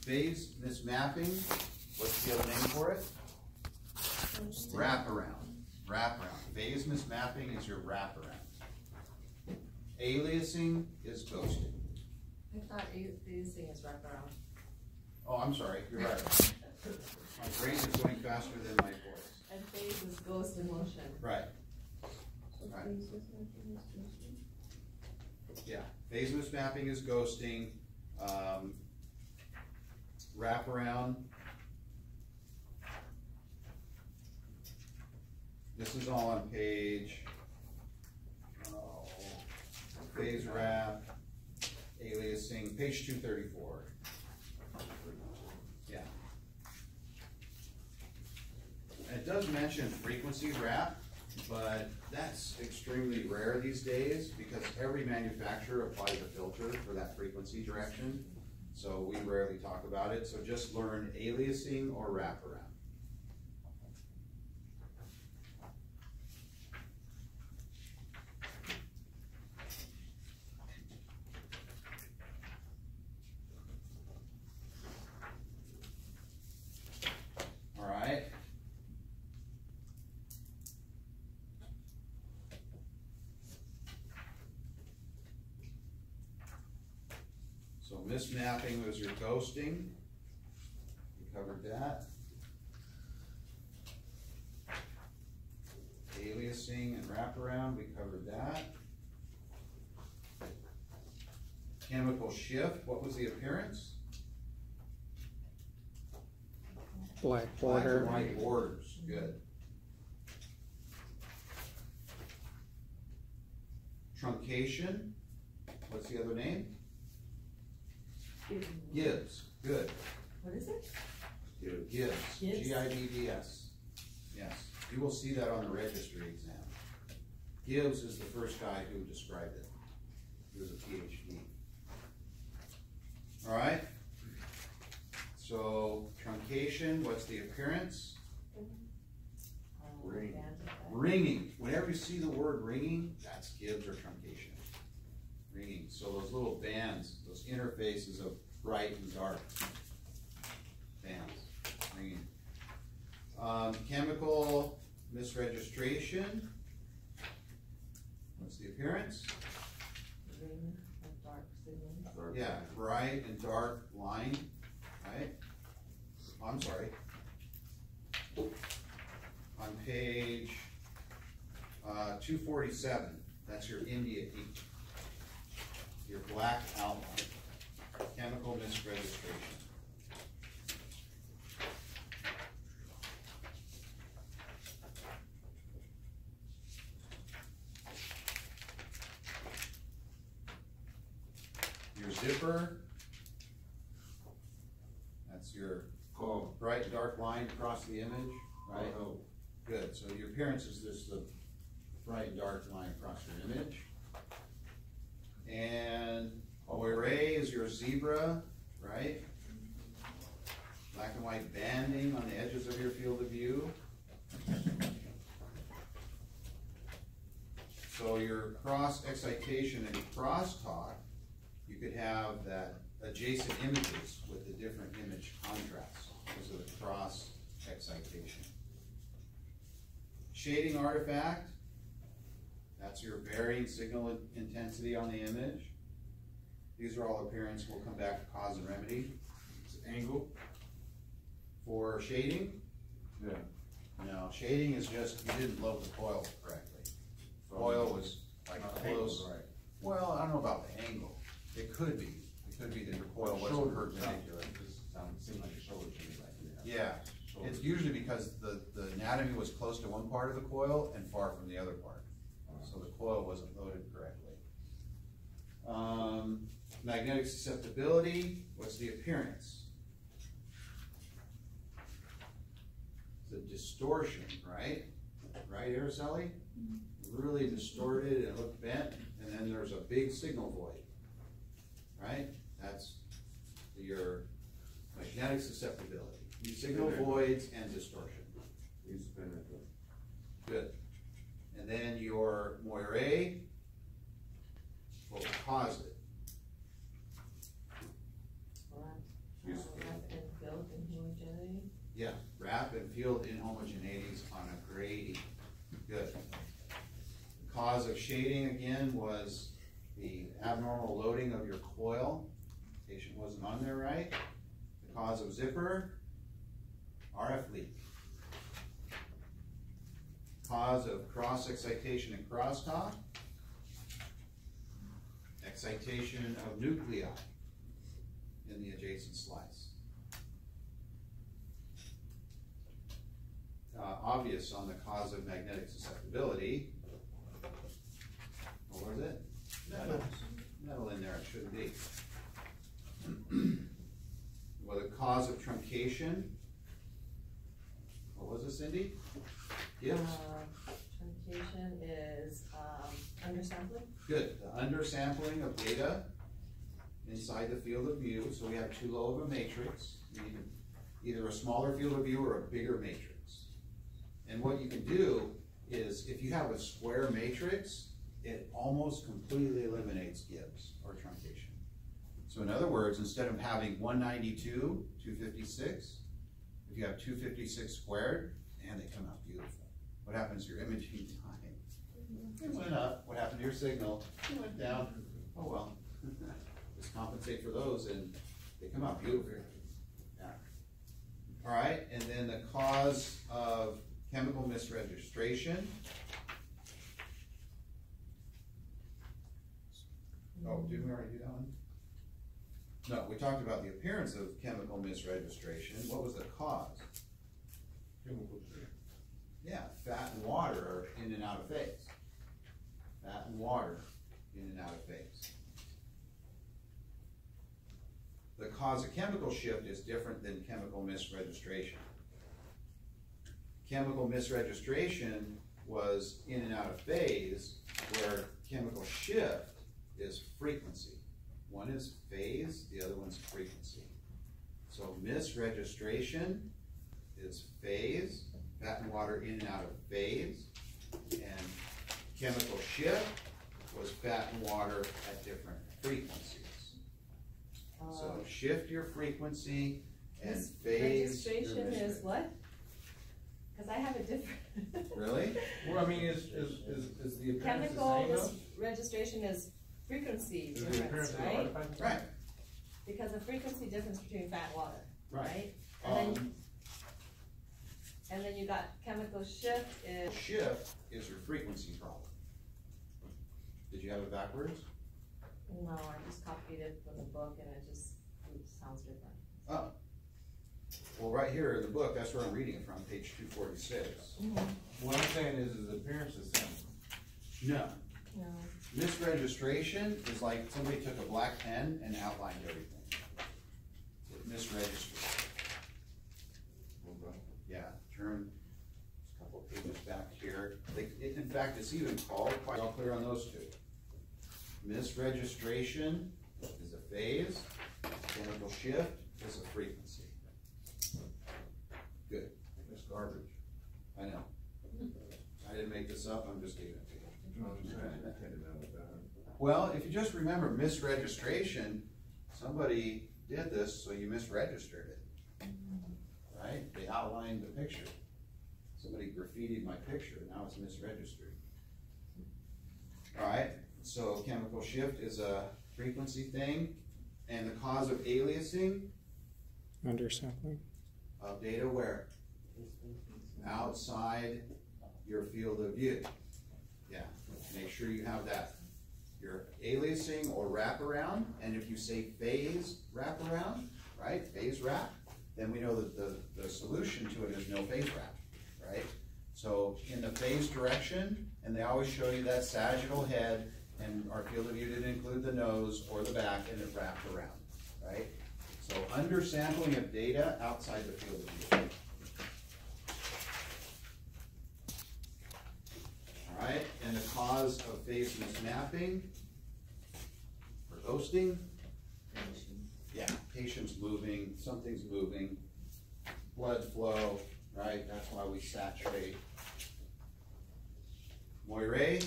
phase mismapping, what's the other name for it? Wraparound. Wraparound. Phase mismapping is your wraparound. Aliasing is ghosting. I thought aliasing is wraparound. Oh, I'm sorry, you're right. My brain is going faster than my voice. And phase is ghost in motion. Right. Right. Yeah, phase mismapping is ghosting. Wraparound. This is all on page. Phase wrap, aliasing, page 234. Yeah. And it does mention frequency wrap, but that's extremely rare these days because every manufacturer applies a filter for that frequency direction. So we rarely talk about it. So just learn aliasing or wraparound. All right. So mismapping was your ghosting. We covered that. Aliasing and wraparound, we covered that. Chemical shift, what was the appearance? Black Black border. and white borders, good. Truncation, what's the other name? Gibbs, good. What is it? Gibbs, Gibbs? G-I-B-B-S. Yes, you will see that on the registry exam. Gibbs is the first guy who described it. He was a PhD. All right. So truncation, what's the appearance? Ring. Ringing. Whenever you see the word ringing, that's Gibbs or truncation. Ringing. So those little bands, those interfaces of bright and dark bands. Ringing. Chemical misregistration. What's the appearance? Ring, dark signal. Yeah, bright and dark line. Right? Oh, I'm sorry. On page 247, that's your India ink. Your black outline. Chemical misregistration. Your zipper. That's your bright and dark line across the image, right? Oh, good. So your appearance is just the bright and dark line across your image. And moire is your zebra, right? Black and white banding on the edges of your field of view. So your cross excitation and crosstalk, you could have that adjacent images with the different image contrasts because of the cross excitation. Shading artifact, that's your varying signal intensity on the image. These are all appearance. We'll come back to cause and remedy. It's angle. For shading? Yeah. No, shading is just you didn't load the coil correctly. The coil was like close. Right. Well, I don't know about the angle. It could be. It could be that your coil wasn't perpendicular. Seemed like a shoulder to me. Yeah. It's usually because the anatomy was close to one part of the coil and far from the other part. So the coil wasn't loaded correctly. Magnetic susceptibility, what's the appearance? It's a distortion, right? Right, Araceli? Really distorted and looked bent, and then there's a big signal void, right? That's your magnetic susceptibility. Signal voids and distortion. Good. And then your moire, what will cause it? Yeah, wrap and field inhomogeneities on a gradient. Good. The cause of shading again was the abnormal loading of your coil. Patient wasn't on there right. The cause of zipper, RF leak. Cause of cross excitation and crosstalk, excitation of nuclei in the adjacent slice. Obvious on the cause of magnetic susceptibility. What was it? Metal in there, it shouldn't be. Well, the cause of truncation. What was it, Cindy? Yes. Truncation is undersampling. Good. The undersampling of data inside the field of view. So we have too low of a matrix. We need either a smaller field of view or a bigger matrix. And what you can do is, if you have a square matrix, it almost completely eliminates Gibbs or truncation. So in other words, instead of having 192, 256, if you have 256 squared, and they come out beautiful. What happens to your imaging time? It went up. What happened to your signal? It went down. Oh well. Just compensate for those and they come out beautiful. Yeah. All right, and then the cause of chemical misregistration. Oh, didn't we already do that one? No, we talked about the appearance of chemical misregistration. What was the cause? Yeah, fat and water are in and out of phase. Fat and water in and out of phase. The cause of chemical shift is different than chemical misregistration. Chemical misregistration was in and out of phase, where chemical shift is frequency. One is phase, the other one's frequency. So misregistration is phase, fat and water in and out of phase, and chemical shift was fat and water at different frequencies. So shift your frequency and phase your Registration is what? Because I have a different. Really? Well, I mean, is the appearance Chemical the same registration is frequency though? Is the appearance difference, of the right? artifact? Right. Because the frequency difference between fat and water, Right. right? And then you got chemical shift is. Shift is your frequency problem. Did you have it backwards? No, I just copied it from the book and it just sounds different. Oh. Well, right here in the book, that's where I'm reading it from, page 246. What I'm saying is the appearance the same. No. No. Misregistration is like somebody took a black pen and outlined everything. Misregistered. Yeah, turn a couple of pages back here. In fact, it's even called, quite all clear on those two. Misregistration is a phase, chemical shift is a frequency. Good. It's garbage. I know. I didn't make this up, I'm just giving it to you. Well, if you just remember misregistration, somebody did this, so you misregistered it. Right? They outlined the picture. Somebody graffitied my picture, now it's misregistered. Alright, so chemical shift is a frequency thing, and the cause of aliasing Undersampling. of data where? Outside your field of view. Yeah, make sure you have that. Your aliasing or wraparound, and if you say phase wraparound, right, phase wrap, then we know that the solution to it is no phase wrap, right? So in the phase direction, and they always show you that sagittal head, and our field of view didn't include the nose or the back, and it wrapped around, right? So undersampling of data outside the field of view. All right, and the cause of phase mismapping or ghosting. Yeah, patient's moving, something's moving, blood flow, right? That's why we saturate. Moire,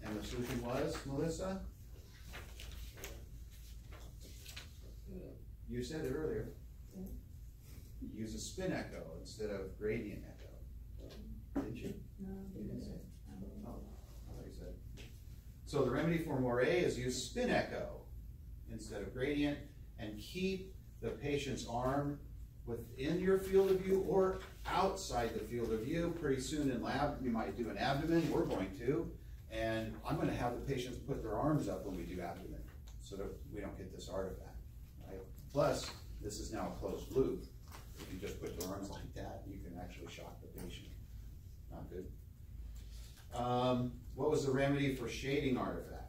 and the solution was, Melissa? You said it earlier. use a spin echo instead of gradient echo. Didn't you? No, You didn't say it. Oh, I thought you said. So the remedy for moray is use spin echo instead of gradient, and keep the patient's arm within your field of view or outside the field of view. Pretty soon in lab, you might do an abdomen, we're going to, and I'm gonna have the patients put their arms up when we do abdomen, so that we don't get this artifact, right? Plus, this is now a closed loop. If you just put your arms like that, you can actually shock the patient. Not good. What was the remedy for shading artifact?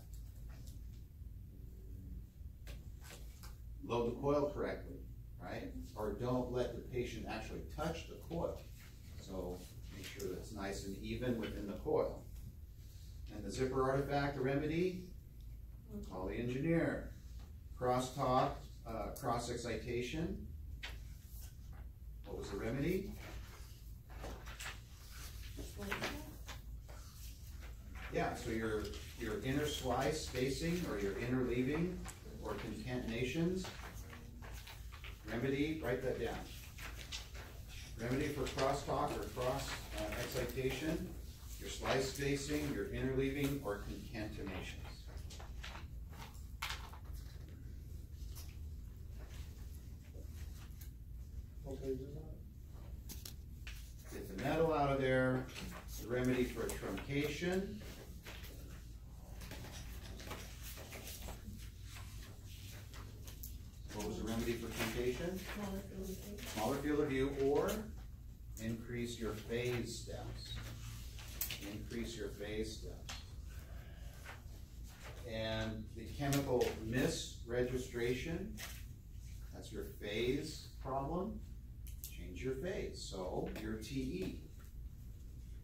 Load the coil correctly, right? Or don't let the patient actually touch the coil. So make sure that's nice and even within the coil. And the zipper artifact, the remedy, call the engineer. Crosstalk, cross excitation. What was the remedy? Yeah, so your inner slice spacing or your interleaving or concatenations. Remedy, write that down. Remedy for crosstalk or cross excitation, your slice spacing, your interleaving or concatenations. Get the metal out of there. The remedy for truncation. What was the remedy for truncation? Smaller field of view or increase your phase steps. Increase your phase steps. And the chemical misregistration, that's your phase problem. Change your phase, so your TE.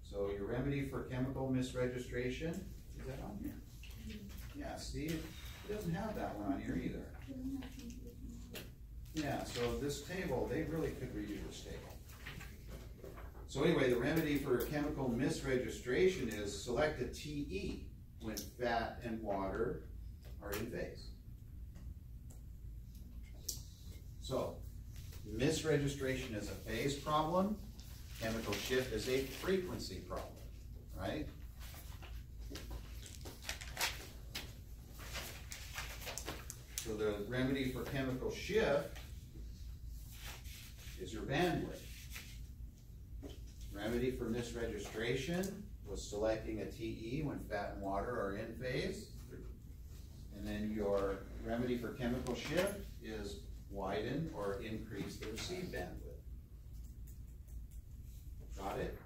So your remedy for chemical misregistration, is that on here? Yeah, see, it doesn't have that one on here either. Yeah, so this table, they really could redo this table. So anyway, the remedy for chemical misregistration is select a TE when fat and water are in phase. So, misregistration is a phase problem, chemical shift is a frequency problem, right? So the remedy for chemical shift is your bandwidth. Remedy for misregistration was selecting a TE when fat and water are in phase. And then your remedy for chemical shift is widen or increase the receive bandwidth. Got it?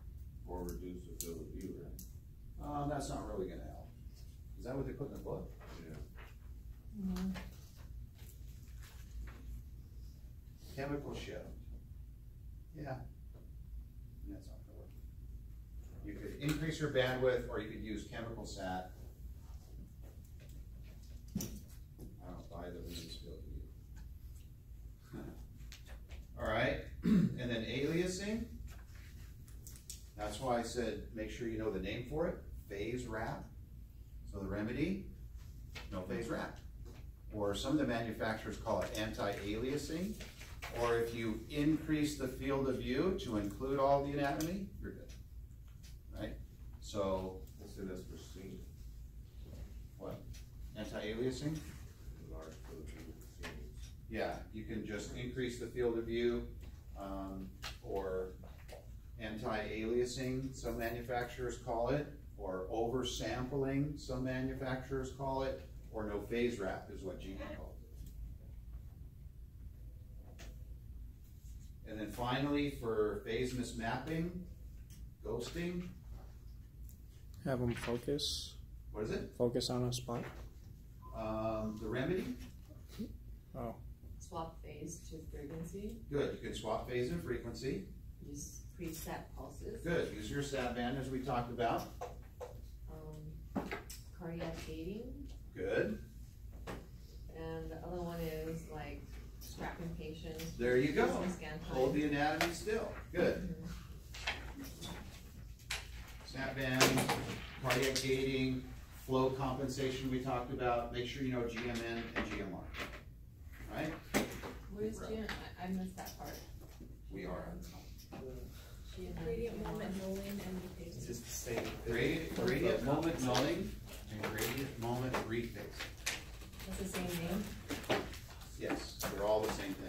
Or reduce the field of view, right? That's not really gonna help. Is that what they put in the book? Yeah. Chemical shift. Yeah. That's not gonna work. You could increase your bandwidth or you could use chemical sat. I don't buy the reduced field of view. All right, and then aliasing. That's why I said make sure you know the name for it, phase wrap. So the remedy, no phase wrap. Or some of the manufacturers call it anti-aliasing. Or if you increase the field of view to include all the anatomy, you're good, right? So, Let's say that's for seeing. what? Anti-aliasing? Large field of view for seeing. Yeah, you can just increase the field of view, or anti-aliasing, some manufacturers call it, or oversampling, some manufacturers call it, or no phase wrap is what GE calls it. And then finally, for phase mismapping, ghosting, Have them focus. what is it? Focus on a spot. The remedy, Oh, Swap phase to frequency, good, you can swap phase and frequency. use preset pulses. Good, use your stat band as we talked about. Cardiac gating, Good, and the other one is like strapping patients. there you go. using scan time. Hold the anatomy still, good. Mhm. Snap band, cardiac gating, flow compensation we talked about. Make sure you know GMN and GMR, right? Where's Jim? I missed that part. We are. Gradient moment, Nolan, and reface. It's just the same. Gradient moment nulling and gradient moment reface. That's the same name? Yes, they're all the same thing.